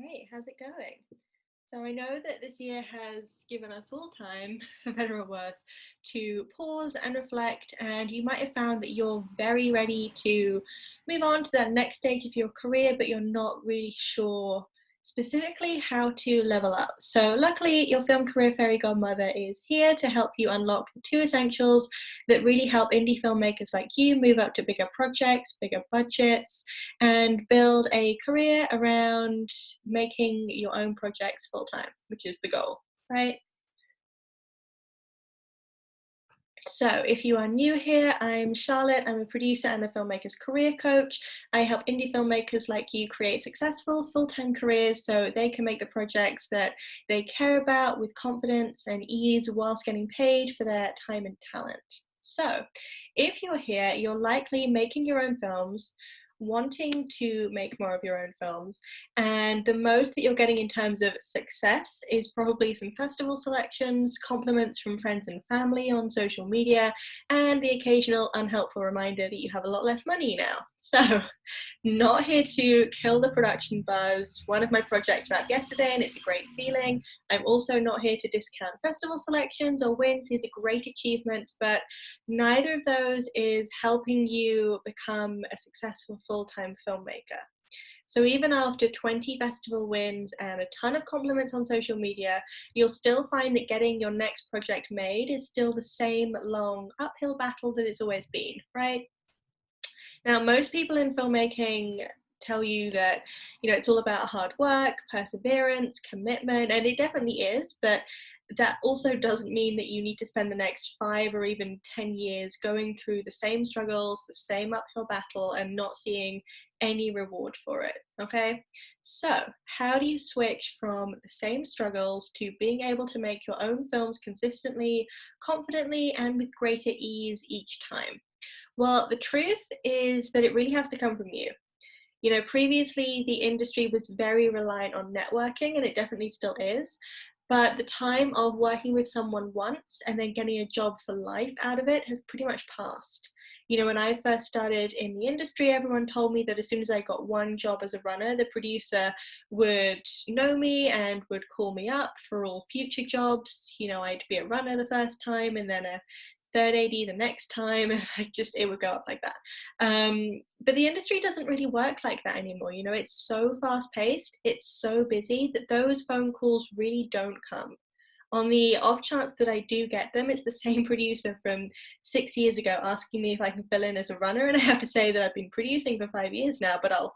Great, how's it going? So I know that this year has given us all time, for better or worse, to pause and reflect, and you might have found that you're very ready to move on to that next stage of your career, but you're not really sure specifically how to level up. So luckily, your film career fairy godmother is here to help you unlock the two essentials that really help indie filmmakers like you move up to bigger projects, bigger budgets, and build a career around making your own projects full time, which is the goal, right? So, if you are new here, I'm Charlotte. I'm a producer and a filmmaker's career coach. I help indie filmmakers like you create successful full time careers so they can make the projects that they care about with confidence and ease whilst getting paid for their time and talent. So, if you're here, you're likely making your own films, wanting to make more of your own films, and the most that you're getting in terms of success is probably some festival selections, compliments from friends and family on social media, and the occasional unhelpful reminder that you have a lot less money now. So, not here to kill the production buzz. One of my projects wrapped yesterday and it's a great feeling. I'm also not here to discount festival selections or wins. These are great achievements, but neither of those is helping you become a successful full-time filmmaker. So even after 20 festival wins and a ton of compliments on social media, you'll still find that getting your next project made is still the same long uphill battle that it's always been, right? Now, most people in filmmaking tell you that, it's all about hard work, perseverance, commitment, and it definitely is, but that also doesn't mean that you need to spend the next 5 or even 10 years going through the same struggles, the same uphill battle, and not seeing any reward for it, okay? So, how do you switch from the same struggles to being able to make your own films consistently, confidently, and with greater ease each time? Well, the truth is that it really has to come from you. Previously the industry was very reliant on networking, and it definitely still is. But the time of working with someone once and then getting a job for life out of it has pretty much passed. When I first started in the industry, everyone told me that as soon as I got one job as a runner, the producer would know me and would call me up for all future jobs. I'd be a runner the first time and then a third AD the next time, and it would go up like that. But the industry doesn't really work like that anymore. It's so fast paced, it's so busy that those phone calls really don't come. On the off chance that I do get them, it's the same producer from 6 years ago asking me if I can fill in as a runner, and I have to say that I've been producing for 5 years now, but I'll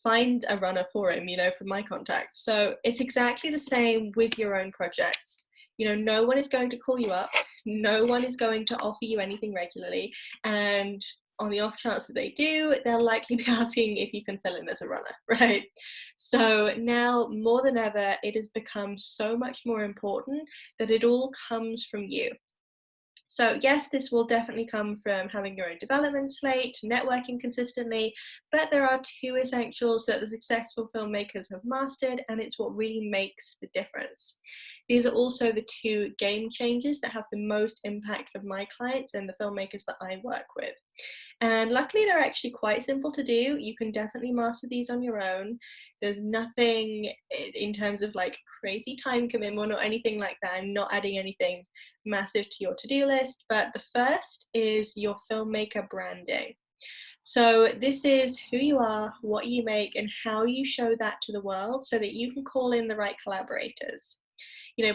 find a runner for him, from my contacts. So it's exactly the same with your own projects. No one is going to call you up, no one is going to offer you anything regularly, and on the off chance that they do, they'll likely be asking if you can fill in as a runner, right? So now more than ever, it has become so much more important that it all comes from you. So yes, this will definitely come from having your own development slate, networking consistently, but there are two essentials that the successful filmmakers have mastered, and it's what really makes the difference. These are also the two game changers that have the most impact for my clients and the filmmakers that I work with. And luckily, they're actually quite simple to do. You can definitely master these on your own. There's nothing in terms of like crazy time commitment or anything like that. I'm not adding anything massive to your to-do list. But the first is your filmmaker branding. So this is who you are, what you make, and how you show that to the world so that you can call in the right collaborators.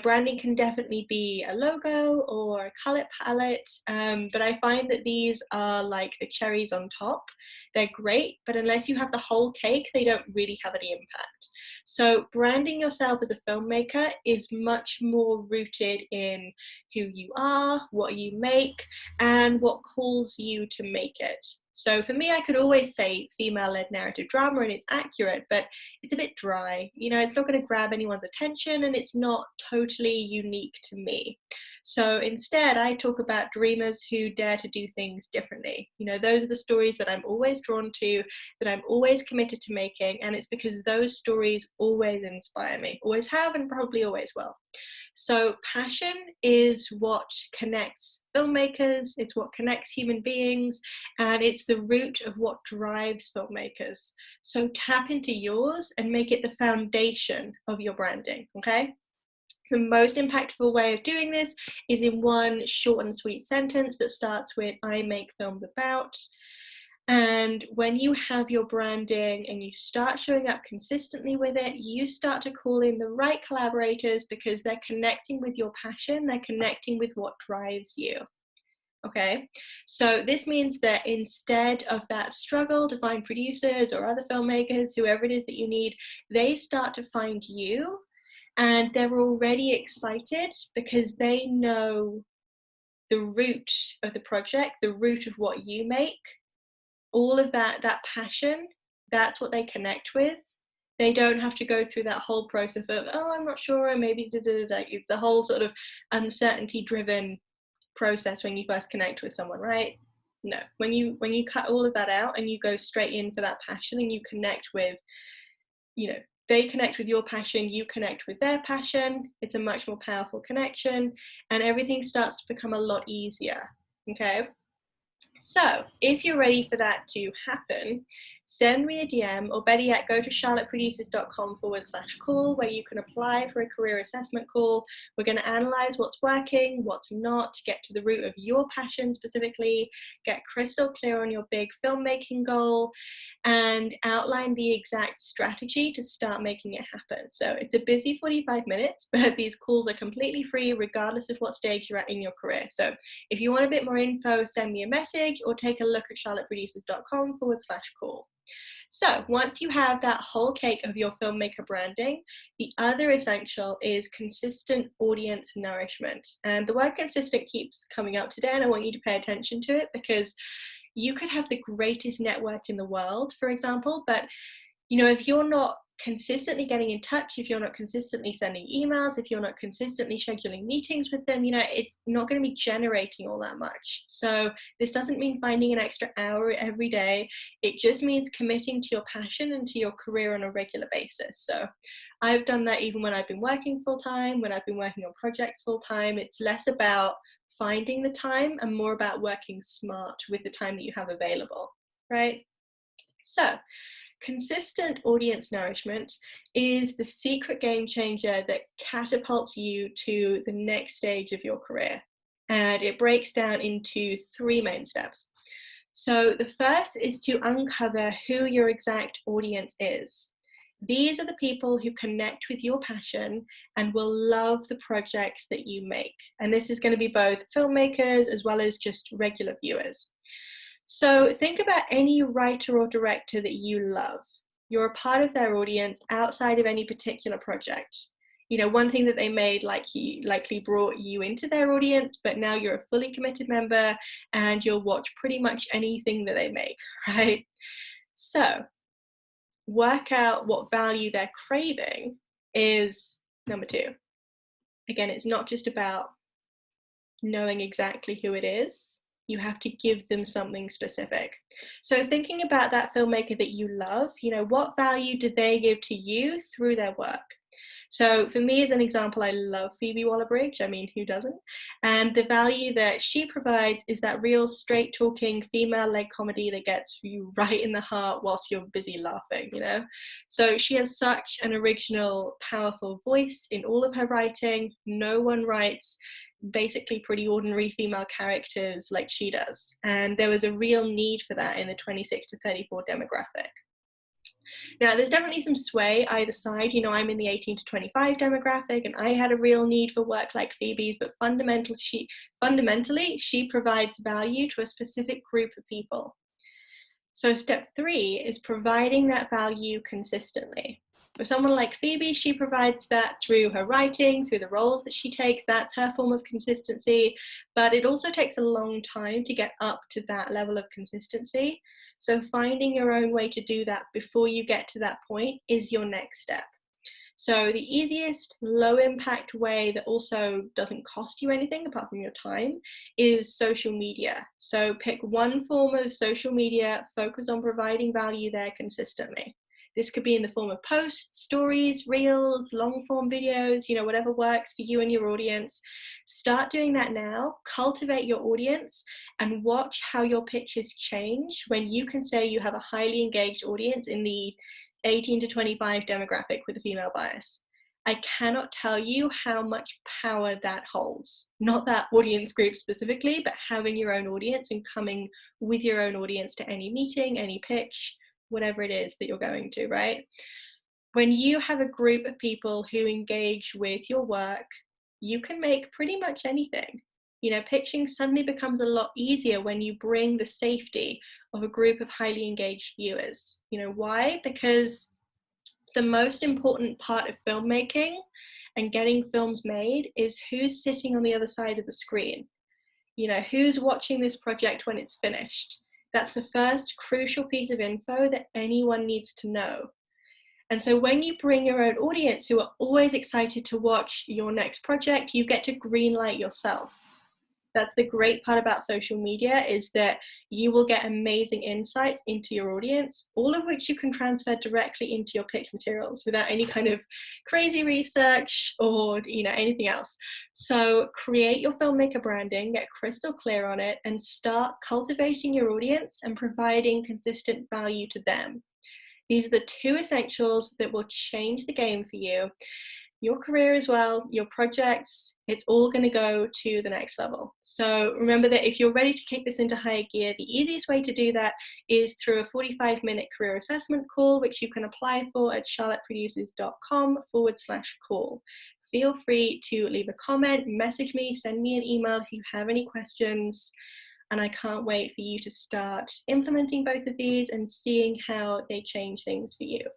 Branding can definitely be a logo or a color palette, but I find that these are like the cherries on top. They're great, but unless you have the whole cake, they don't really have any impact. So branding yourself as a filmmaker is much more rooted in who you are, what you make, and what calls you to make it. So for me, I could always say female-led narrative drama and it's accurate, but it's a bit dry. It's not going to grab anyone's attention and it's not totally unique to me. So instead, I talk about dreamers who dare to do things differently. Those are the stories that I'm always drawn to, that I'm always committed to making, and it's because those stories always inspire me, always have and probably always will. So passion is what connects filmmakers, it's what connects human beings, and it's the root of what drives filmmakers. So tap into yours and make it the foundation of your branding, okay? The most impactful way of doing this is in one short and sweet sentence that starts with, I make films about. And when you have your branding and you start showing up consistently with it, you start to call in the right collaborators because they're connecting with your passion, they're connecting with what drives you. Okay, so this means that instead of that struggle to find producers or other filmmakers, whoever it is that you need, they start to find you, and they're already excited because they know the root of the project, the root of what you make. All of that passion, that's what they connect with. They don't have to go through that whole process of, oh, I'm not sure, or maybe it's a whole sort of uncertainty driven process when you first connect with someone, right? No, when you cut all of that out and you go straight in for that passion and you connect with, they connect with your passion, you connect with their passion, it's a much more powerful connection, and everything starts to become a lot easier. Okay, so if you're ready for that to happen, send me a DM, or better yet, go to charlotteproducers.com/call, where you can apply for a career assessment call. We're going to analyze what's working, what's not, get to the root of your passion specifically, get crystal clear on your big filmmaking goal, and outline the exact strategy to start making it happen. So it's a busy 45 minutes, but these calls are completely free regardless of what stage you're at in your career. So if you want a bit more info, send me a message or take a look at charlotteproducers.com/call. So once you have that whole cake of your filmmaker branding, the other essential is consistent audience nourishment. And the word consistent keeps coming up today, and I want you to pay attention to it, because you could have the greatest network in the world, for example, but if you're not consistently getting in touch, if you're not consistently sending emails, if you're not consistently scheduling meetings with them, it's not going to be generating all that much. So this doesn't mean finding an extra hour every day. It just means committing to your passion and to your career on a regular basis. So I've done that even when I've been working full time, when I've been working on projects full time. It's less about finding the time and more about working smart with the time that you have available, right? So consistent audience nourishment is the secret game changer that catapults you to the next stage of your career. And it breaks down into 3 main steps. So the first is to uncover who your exact audience is. These are the people who connect with your passion and will love the projects that you make. And this is going to be both filmmakers as well as just regular viewers. So think about any writer or director that you love. You're a part of their audience outside of any particular project. One thing that they made likely brought you into their audience, but now you're a fully committed member and you'll watch pretty much anything that they make, right? So work out what value they're craving is number 2. Again, it's not just about knowing exactly who it is. You have to give them something specific. So thinking about that filmmaker that you love, what value did they give to you through their work? So for me, as an example, I love Phoebe Waller-Bridge. I mean, who doesn't? And the value that she provides is that real straight-talking female-led comedy that gets you right in the heart whilst you're busy laughing, So she has such an original, powerful voice in all of her writing. No one writes basically pretty ordinary female characters like she does. And there was a real need for that in the 26 to 34 demographic. Now, there's definitely some sway either side. I'm in the 18 to 25 demographic, and I had a real need for work like Phoebe's, but fundamentally, she provides value to a specific group of people. So step 3 is providing that value consistently. For someone like Phoebe, she provides that through her writing, through the roles that she takes. That's her form of consistency, but it also takes a long time to get up to that level of consistency. So finding your own way to do that before you get to that point is your next step. So the easiest low impact way that also doesn't cost you anything apart from your time is social media. So pick one form of social media, focus on providing value there consistently. This could be in the form of posts, stories, reels, long form videos, you know, whatever works for you and your audience. Start doing that now, cultivate your audience, and watch how your pitches change when you can say you have a highly engaged audience in the 18 to 25 demographic with a female bias. I cannot tell you how much power that holds. Not that audience group specifically, but having your own audience and coming with your own audience to any meeting, any pitch, whatever it is that you're going to, right? When you have a group of people who engage with your work, you can make pretty much anything. You know, pitching suddenly becomes a lot easier when you bring the safety of a group of highly engaged viewers. You know, why? Because the most important part of filmmaking and getting films made is who's sitting on the other side of the screen. You know, who's watching this project when it's finished. That's the first crucial piece of info that anyone needs to know. And so when you bring your own audience who are always excited to watch your next project, you get to greenlight yourself. That's the great part about social media, is that you will get amazing insights into your audience, all of which you can transfer directly into your pitch materials without any kind of crazy research or, you know, anything else. So create your filmmaker branding, get crystal clear on it, and start cultivating your audience and providing consistent value to them. These are the two essentials that will change the game for you, your career as well, your projects. It's all going to go to the next level. So remember that if you're ready to kick this into higher gear, the easiest way to do that is through a 45-minute career assessment call, which you can apply for at charlotteproduces.com/call. Feel free to leave a comment, message me, send me an email if you have any questions. And I can't wait for you to start implementing both of these and seeing how they change things for you.